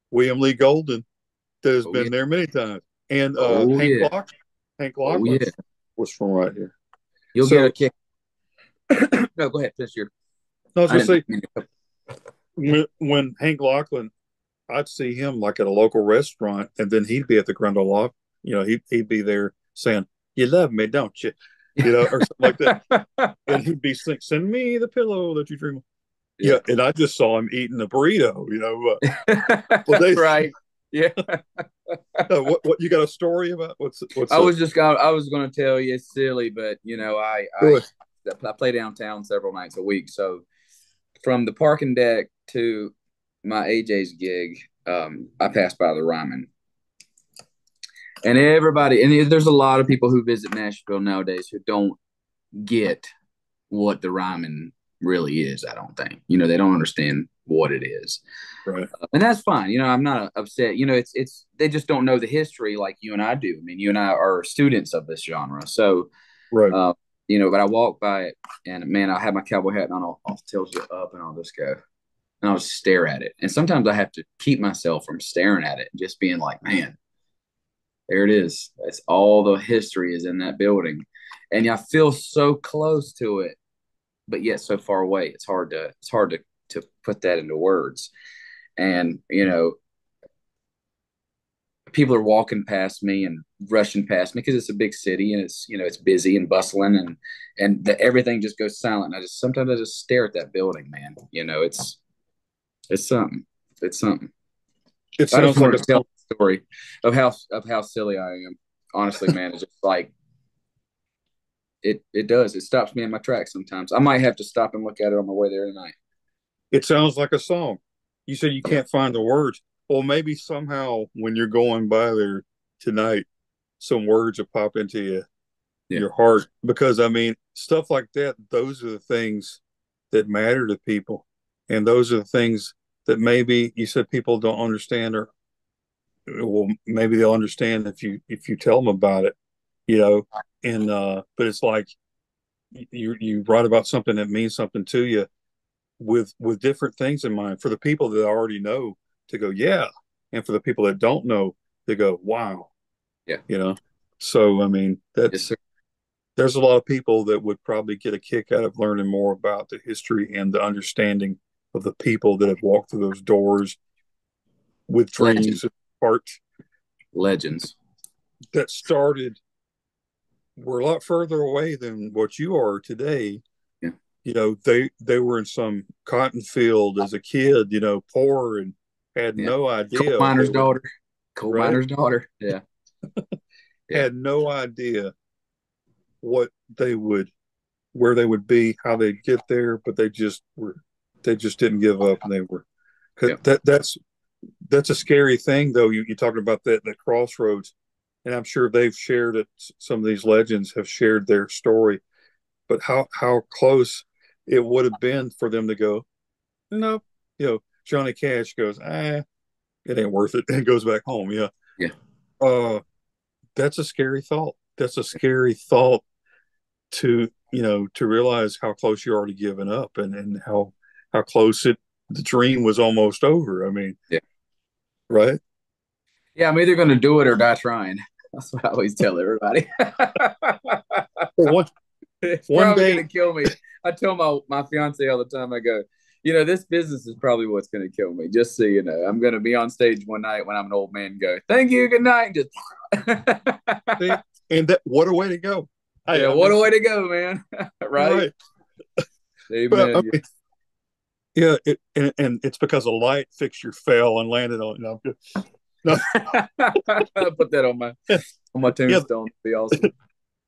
William Lee Golden, that has oh yeah, been there many times, and oh yeah, Hank oh Lachlan yeah. was from right here. You'll get a So kick. No, go ahead, finish your. I was I gonna didn't say mean to. when Hank Lachlan, I'd see him like at a local restaurant, and then he'd be at the Grundle Loft. He'd be there saying, "You love me, don't you?" Or something like that. And he'd be saying, "Send me the pillow that you dream of." Yeah, Yeah. and I just saw him eating a burrito. Well, they. Right. Yeah. What you got a story about? What's up? I was going to tell you it's silly, but Go ahead. I play downtown several nights a week. So from the parking deck to my AJ's gig, I pass by the Ryman, and there's a lot of people who visit Nashville nowadays who don't get what the Ryman really is. I don't think, they don't understand what it is. Right. And that's fine. I'm not upset. It's they just don't know the history like you and I do. I mean, you and I are students of this genre. So, Right. uh, but I walk by it, and man, I have my cowboy hat on. I'll tilt it up, and I'll just go, and I'll just stare at it. And sometimes I have to keep myself from staring at it, and just being like, man, there it is. That's all the history is in that building, and I feel so close to it, but yet so far away. It's hard to put that into words. And people are walking past me and rushing past me because it's a big city, and it's busy and bustling, and everything just goes silent. Sometimes I just stare at that building, man. It's something. It's something. It I just sounds like wanted a to tell song. the story of how silly I am. Honestly, man, it's just like it does. It stops me in my tracks sometimes. I might have to stop and look at it on my way there tonight. It sounds like a song. You said you Yeah, can't find the words. Well, maybe somehow when you're going by there tonight, some words will pop into yeah, your heart. Because I mean, stuff like that, those are the things that matter to people. And those are the things that maybe you said people don't understand, or well, maybe they'll understand if you tell them about it, you know. And but it's like you write about something that means something to you with different things in mind for the people that already know to go, yeah, and for the people that don't know to go, wow, yeah. you know. So I mean, Yes, that's sir. there's a lot of people that would probably get a kick out of learning more about the history and the understanding of the people that have walked through those doors with Legends, dreams and hearts legends. that started were a lot further away than what you are today. Yeah, They were in some cotton field as a kid, poor, and had yeah. no Coal idea they miner's would, daughter. Coal right, miner's daughter. Yeah, yeah. had no idea what they would where they would be, how they'd get there, but they just didn't give up, and they were, 'cause Yeah. that's a scary thing, though. You're talking about that crossroads, and I'm sure they've shared it. Some of these legends have shared their story, but how close it would have been for them to go, nope. Johnny Cash goes, it ain't worth it, and goes back home. Yeah. Yeah. Uh, that's a scary thought. That's a scary thought to realize how close you're already given up, and how close the dream was almost over. I mean, Yeah. right? Yeah, I'm either going to do it or die trying. That's what I always tell everybody. Well, It's one probably going day, to kill me. I tell my fiance all the time, I go, this business is probably what's going to kill me. Just so you know, I'm going to be on stage one night when I'm an old man and go, thank you, good night. Just and that what a way to go. yeah, what a way to go, man. Right? Right. But I Amen. mean, yeah, and it's because a light fixture fell and landed on it. No, no. Put that on my Yeah, tombstone. It'd be awesome.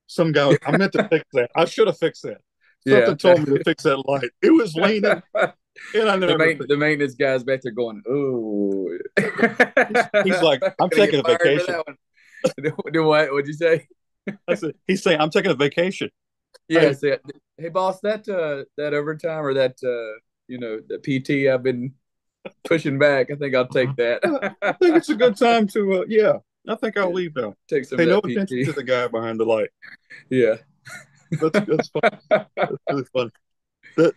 some guy. I meant to fix that. I should have fixed that. Yeah. Something told me to fix that light. It was leaning, and I never fixed The maintenance guy's back there going, "Ooh." He's like, I'm Gonna taking a get fired for vacation. that one. Do what? What'd you say? I said, he's saying, I'm taking a vacation. Yeah. Hey, Hey, boss, that overtime or that the PT I've been pushing back. I think I'll take that. I think it's a good time to, yeah, I think I'll Yeah, leave now. take some Pay of no that attention PT. to the guy behind the light. Yeah. That's fun. That's really fun.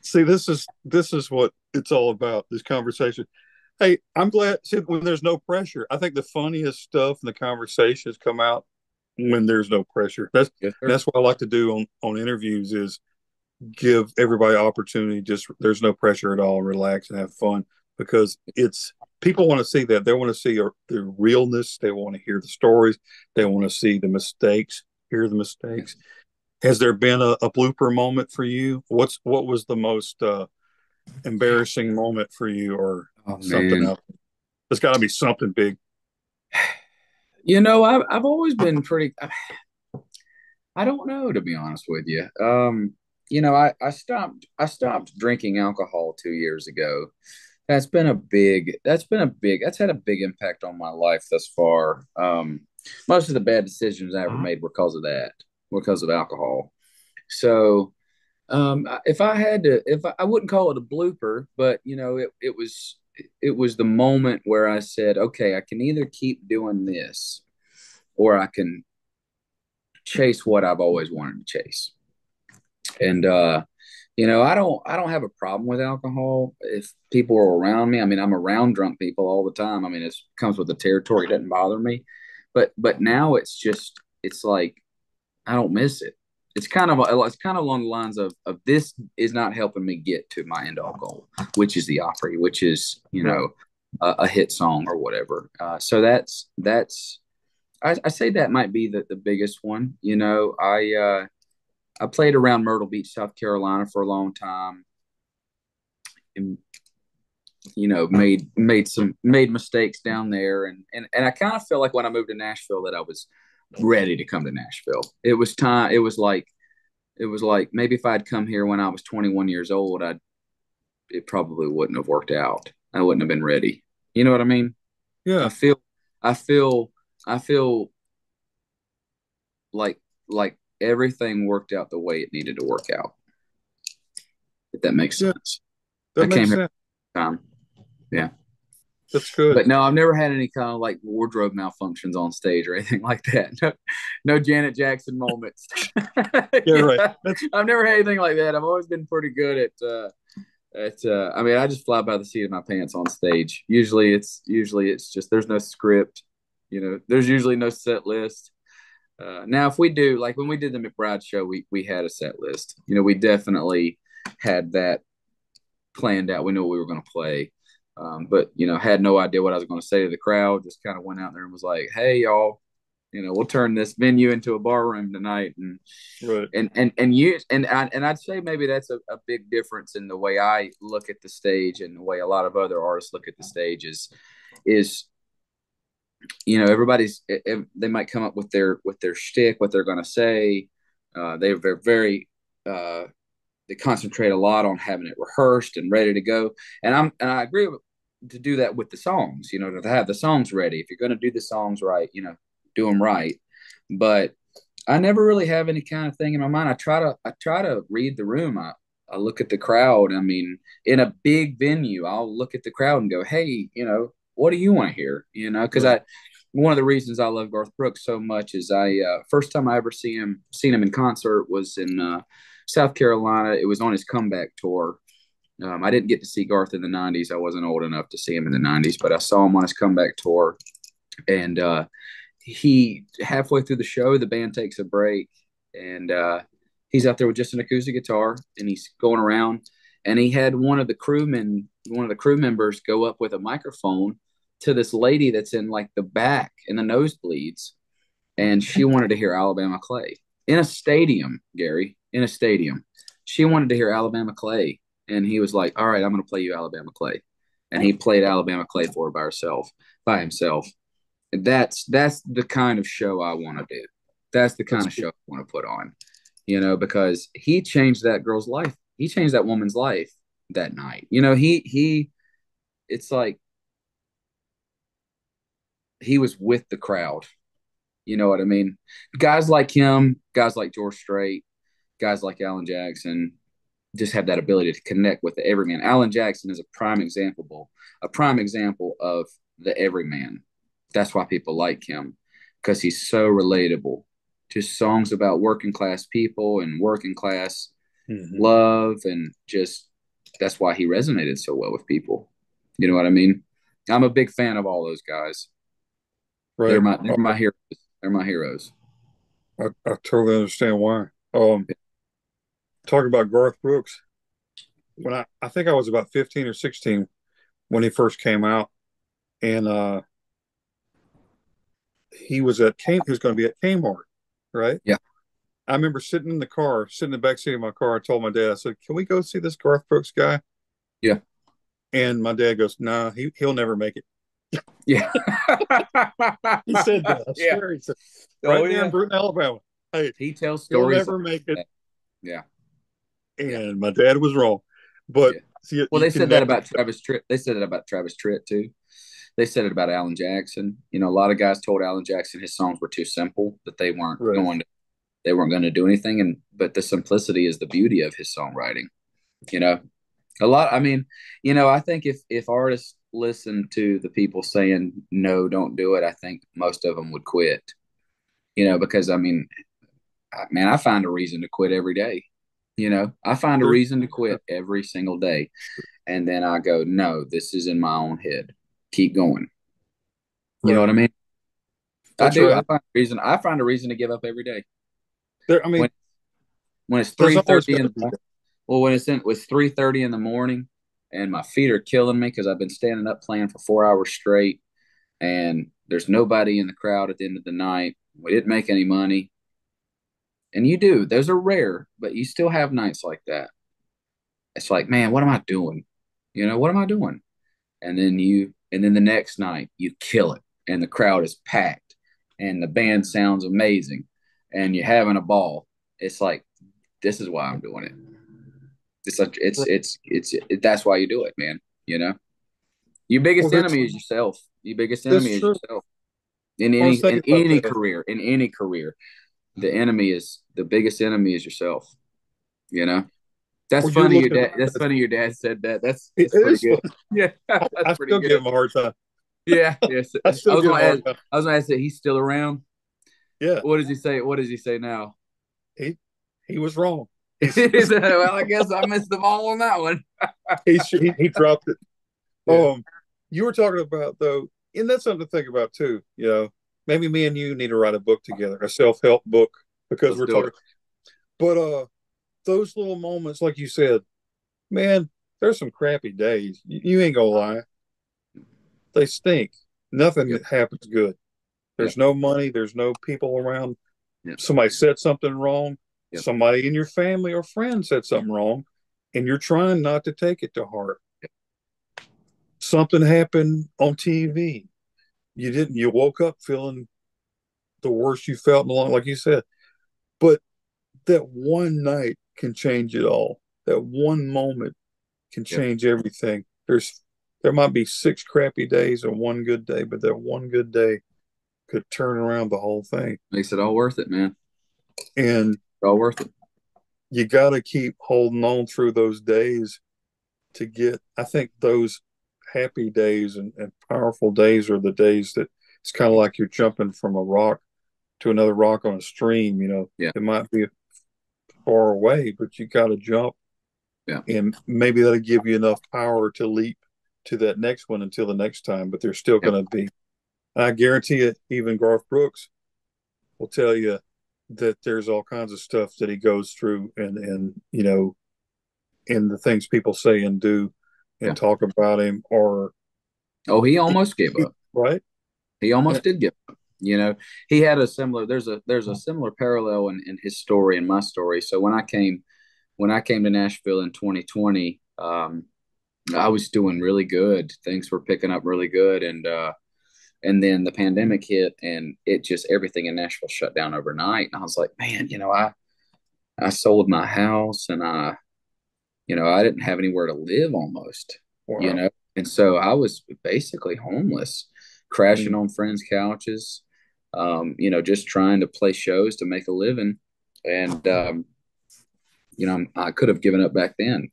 See, this is what it's all about, this conversation. Hey, I'm glad, see, when there's no pressure. I think the funniest stuff in the conversations come out when there's no pressure. Yes, sir. That's what I like to do on interviews is give everybody opportunity. Just there's no pressure at all. Relax and have fun, because it's people want to see that. They want to see the realness. They want to hear the stories. They want to see the mistakes, hear the mistakes. Has there been a blooper moment for you? What was the most embarrassing moment for you, or Oh something man. else? There's got to be something big. I've always been pretty. I don't know, to be honest with you. I stopped drinking alcohol 2 years ago. That's had a big impact on my life thus far. Most of the bad decisions I ever made were because of alcohol. So, if I had to, if I wouldn't call it a blooper, but it was the moment where I said, okay, I can either keep doing this or I can chase what I've always wanted to chase. And I don't have a problem with alcohol if people are around me. I mean, I'm around drunk people all the time. I mean, it comes with the territory. It doesn't bother me. But now it's like I don't miss it. It's kind of along the lines of this is not helping me get to my end all goal, which is the Opry, which is Right. a hit song or whatever. So that's I say that might be the biggest one. I played around Myrtle Beach, South Carolina for a long time, and made mistakes down there, and I kind of feel like when I moved to Nashville that I was ready to come to Nashville. It was time. It was like maybe if I'd come here when I was 21 years old, it probably wouldn't have worked out. I wouldn't have been ready. You know what I mean? I Yeah. feel I feel I feel like everything worked out the way it needed to work out, if that makes Yeah. sense. I That came makes here sense. time. Yeah. That's good. But no, I've never had any kind of like wardrobe malfunctions on stage or anything like that. No Janet Jackson moments. Yeah. Right. Yeah, That's I've never had anything like that. I've always been pretty good I mean, I just fly by the seat of my pants on stage. Usually it's just there's no script. There's usually no set list. Now, if we do, like when we did the McBride show, we had a set list. We definitely had that planned out. We knew what we were going to play, but had no idea what I was going to say to the crowd. Just kind of went out there and was like, "Hey, y'all, we'll turn this venue into a bar room tonight." And right. I'd say maybe that's a big difference in the way I look at the stage and the way a lot of other artists look at the stage is everybody's they might come up with their shtick, what they're going to say. They're very they concentrate a lot on having it rehearsed and ready to go. And I agree to do that with the songs. To have the songs ready. If you're going to do the songs right, do them right. But I never really have any kind of thing in my mind. I try to read the room. I look at the crowd. I mean, in a big venue, I'll look at the crowd and go, "Hey, what do you want to hear?" Because Right. one of the reasons I love Garth Brooks so much is first time I ever seen him in concert was in South Carolina. It was on his comeback tour. I didn't get to see Garth in the '90s. I wasn't old enough to see him in the '90s, but I saw him on his comeback tour, and he halfway through the show, the band takes a break, and he's out there with just an acoustic guitar, and he's going around, and he had one of the crew members, go up with a microphone to this lady that's in like the back in the nosebleeds, and she wanted to hear Alabama Clay in a stadium, Gary, in a stadium. She wanted to hear Alabama Clay, and he was like, "All right, I'm going to play you Alabama Clay," and he played Alabama Clay for her by himself. That's the kind of show I want to do. That's the kind That's of cool. show I want to put on, because he changed that girl's life. He changed that woman's life that night. He it's like he was with the crowd. You know what I mean? Guys like him, guys like George Strait, guys like Alan Jackson just have that ability to connect with the everyman. Alan Jackson is a prime example of the everyman. That's why people like him, because he's so relatable. Just songs about working class people and working class Mm-hmm. love, and just that's why he resonated so well with people. You know what I mean? I'm a big fan of all those guys. They're Right. my they're my heroes. They're my heroes. I totally understand why. Talking about Garth Brooks, when I think I was about 15 or 16 when he first came out, and he was he was going to be at Kmart, right? Yeah, I remember sitting in the back seat of my car. I told my dad, I said, "Can we go see this Garth Brooks guy?" yeah, And my dad goes, "Nah, he'll never make it." yeah, He said that. I yeah. swear he said Oh right there in yeah. Bruton, Alabama. Hey, He tells he'll stories like never make it. that. Yeah, yeah, And my dad was wrong. But yeah. see, Well, you they can said that never. about Travis Tritt. They said it about Travis Tritt too. They said it about Alan Jackson. A lot of guys told Alan Jackson his songs were too simple, that Right. they weren't going to do anything. But the simplicity is the beauty of his songwriting. You know, a lot. I mean, I think if artists listen to the people saying no, don't do it, I think most of them would quit. Because I mean, man, I find a reason to quit every day. I find a There's, reason to quit every single day. And then I go, no, this is in my own head. Keep going. You know what right. I mean? I That's do. right. I find a reason to give up every day. I mean, When when it's there's three always thirty got in to the be morning. that. Well, when it's 3:30 in the morning, and my feet are killing me because I've been standing up playing for 4 hours straight, and there's nobody in the crowd at the end of the night. We didn't make any money, and you do. Those are rare, but you still have nights like that. It's like, man, what am I doing? What am I doing? And then the next night you kill it, and the crowd is packed, and the band sounds amazing, and you're having a ball. It's like, this is why I'm doing it. Right. That's why you do it, man. You know, your Well, biggest enemy is yourself. Your biggest that's enemy is true. yourself. In I was any in thinking about any that. career, the biggest enemy is yourself. You know, that's Well, you're funny. Your looking dad. That's at funny. Your dad said that. That's it that's pretty is fun. good. Yeah, that's I pretty still give good. him a hard time. Yeah, yes. I I still was give him gonna a hard ask. time. I was gonna ask that he's still around. Yeah, What does he say? What does he say now? he he was wrong. He's He said, well, I guess I missed the ball on that one. he dropped it. Yeah, You were talking about though, and that's something to think about too. Maybe me and you need to write a book together, a self-help book, because let's we're do talking. it. But those little moments, like you said, man, there's some crappy days. You ain't gonna lie, they stink. Nothing Yep, happens good. yep, There's no money. There's no people around. yep, Somebody said something wrong. yep, Somebody in your family or friend said something wrong, and you're trying not to take it to heart. yep, Something happened on TV. You didn't. You woke up feeling the worst you felt in a long, like you said. But that one night can change it all. That one moment can yep. change everything. There might be six crappy days and one good day, but that one good day could turn around the whole thing. Makes it all worth it, man. And It's all worth it. you got to keep holding on through those days to get, I think those happy days and powerful days are the days that it's kind of like you're jumping from a rock to another rock on a stream. Yeah. It might be far away, but you got to jump, Yeah. and maybe that'll give you enough power to leap to that next one until the next time. But there's still Yeah. going to be, I guarantee it, even Garth Brooks will tell you that there's all kinds of stuff that he goes through, and the things people say and do and Yeah. talk about him, or Oh, he almost gave up. right. He almost did give up. He had a similar. There's a similar parallel in his story and my story. So when I came to Nashville in 2020, I was doing really good. Things were picking up really good, and then the pandemic hit, and it just everything in Nashville shut down overnight. And I was like, man, I sold my house, and I didn't have anywhere to live almost, Wow. and so I was basically homeless, crashing Mm. on friends' couches, just trying to play shows to make a living. And, I could have given up back then,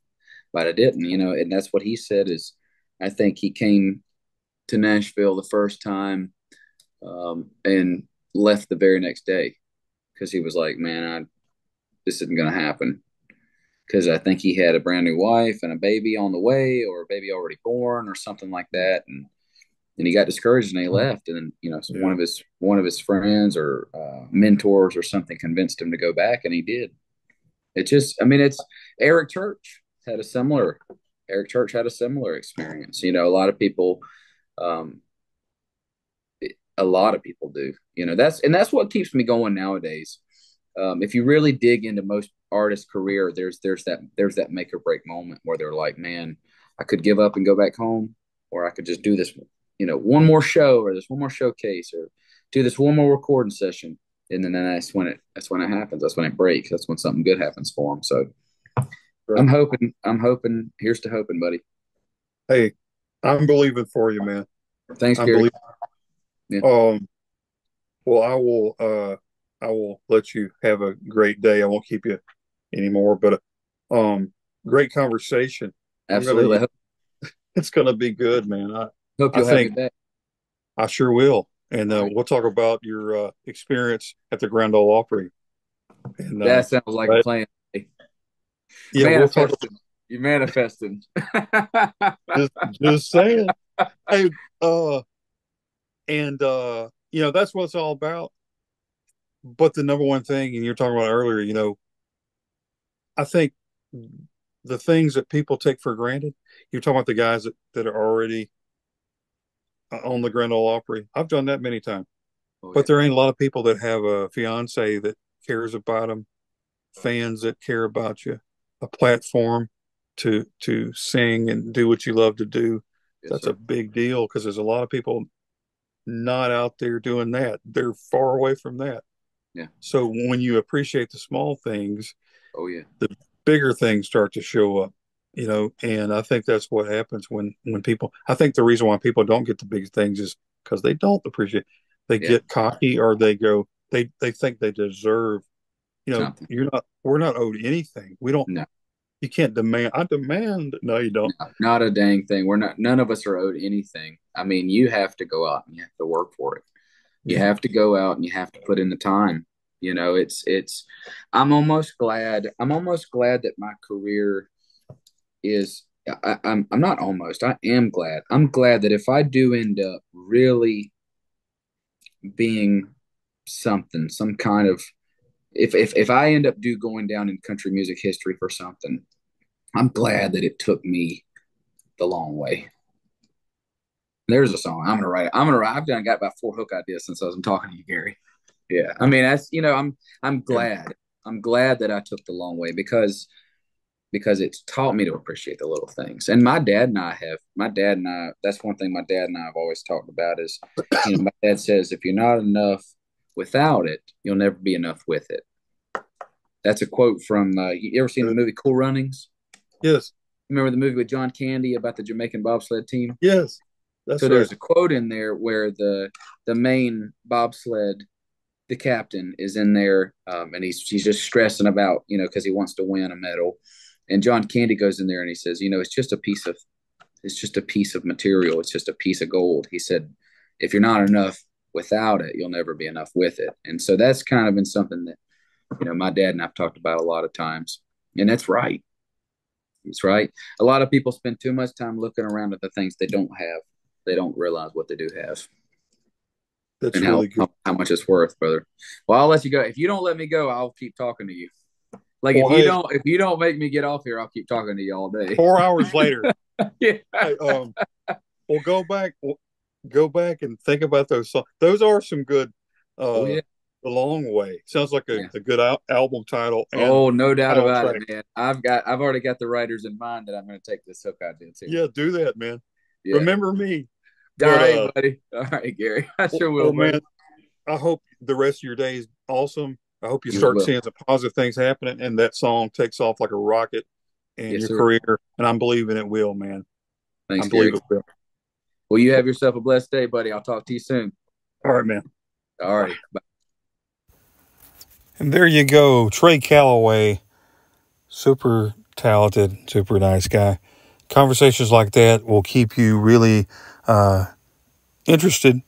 but I didn't, and that's what he said is, I think he came to Nashville the first time, and left the very next day because he was like, man, this isn't going to happen. Because I think he had a brand new wife and a baby on the way, or a baby already born, or something like that, and he got discouraged and he left. And then so Yeah. one of his friends or mentors or something convinced him to go back, and he did. It's Eric Church had a similar Eric Church had a similar experience. Um, a lot of people do. That's what keeps me going nowadays. If you really dig into most artists' career, there's that make or break moment where they're like, man, I could give up and go back home, or I could just do this, one more show, or this one more showcase, or do this one more recording session, and then that's when it happens. That's when it breaks. That's when something good happens for them. So Right. I'm hoping. Here's to hoping, buddy. Hey, I'm believing for you, man. Thanks, I'm Gary. believing. Yeah. Well, I will let you have a great day. I won't keep you anymore, but great conversation. I'm Absolutely. gonna It's gonna be good, man. I Hope I you'll have me think back. I sure will. And All right. we'll talk about your experience at the Grand Ole Opry. And That sounds like a right, plan. yeah, we'll talk about Manifesting. You manifesting. just saying. Hey, and that's what it's all about. But the number one thing, and you're talking about earlier, I think the things that people take for granted. You're talking about the guys that are already on the Grand Ole Opry. I've done that many times, Oh, but yeah. there ain't a lot of people that have a fiance that cares about them, fans that care about you, a platform to sing and do what you love to do. Yes, That's a sir. big deal because there's a lot of people not out there doing that. They're far away from that. Yeah. So when you appreciate the small things, Oh, yeah. the bigger things start to show up, and I think that's what happens when people, I think the reason why people don't get the big things is because they don't appreciate. They Yeah. get cocky, or they think they deserve, Something. we're not owed anything. We don't, No, you can't demand. I demand. No, you don't. no, not a dang thing. None of us are owed anything. I mean, you have to go out and you have to work for it. You Yeah. have to go out and you have to put in the time. I'm almost glad that my career is, I'm not almost, I am glad. I'm glad that if I do end up really being something, some kind of, if I end up going down in country music history for something, I'm glad that it took me the long way. There's a song I'm gonna write. I've done got about 4 hook ideas since I was talking to you, Gary. Yeah, I mean that's I'm Yeah. glad. I'm glad that I took the long way because it's taught me to appreciate the little things. And my dad and I, that's one thing my dad and I have always talked about is, my dad says if you're not enough without it, you'll never be enough with it. That's a quote from you ever seen the movie Cool Runnings? Yes. Remember the movie with John Candy about the Jamaican bobsled team? Yes. That's So right. there's a quote in there where the main bobsled the captain, is in there, and he's just stressing about, because he wants to win a medal. And John Candy goes in there and he says, it's just a piece of material. It's just a piece of gold. He said, if you're not enough without it, you'll never be enough with it. And so that's kind of been something that, my dad and I've talked about a lot of times. And that's right. It's right. A lot of people spend too much time looking around at the things they don't have. They don't realize what they do have. That's and really good. how much it's worth, brother. Well, I'll let you go. If you don't let me go, I'll keep talking to you. Like, Well, if you don't make me get off here, I'll keep talking to you all day. 4 hours later. Yeah. Hey, well, go back and think about those songs. Those are some good. Yeah. The Long Way sounds like a good album title. And oh, no doubt about it, man. I've already got the writers in mind that I'm going to take this hook out to. Yeah, do that, man. Yeah. Remember me. All right, buddy. All right, Gary. I sure will, man. I hope the rest of your day is awesome. I hope you You start will. seeing some positive things happening, and that song takes off like a rocket in Yes, your sir. career. And I'm believing it will, man. Thanks, I believe Gary. it will. Well, you have yourself a blessed day, buddy. I'll talk to you soon. All right, man. All right. Bye. And there you go, Trey Calloway, super talented, super nice guy. Conversations like that will keep you really interested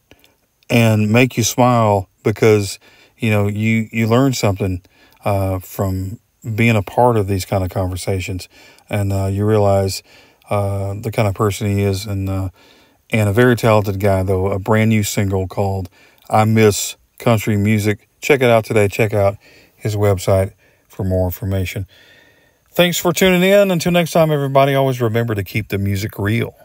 and make you smile because, you learn something from being a part of these kind of conversations. And you realize the kind of person he is. And a very talented guy, though. A brand new single called I Miss Country Music. Check it out today. Check out his website for more information. Thanks for tuning in. Until next time, everybody, always remember to keep the music real.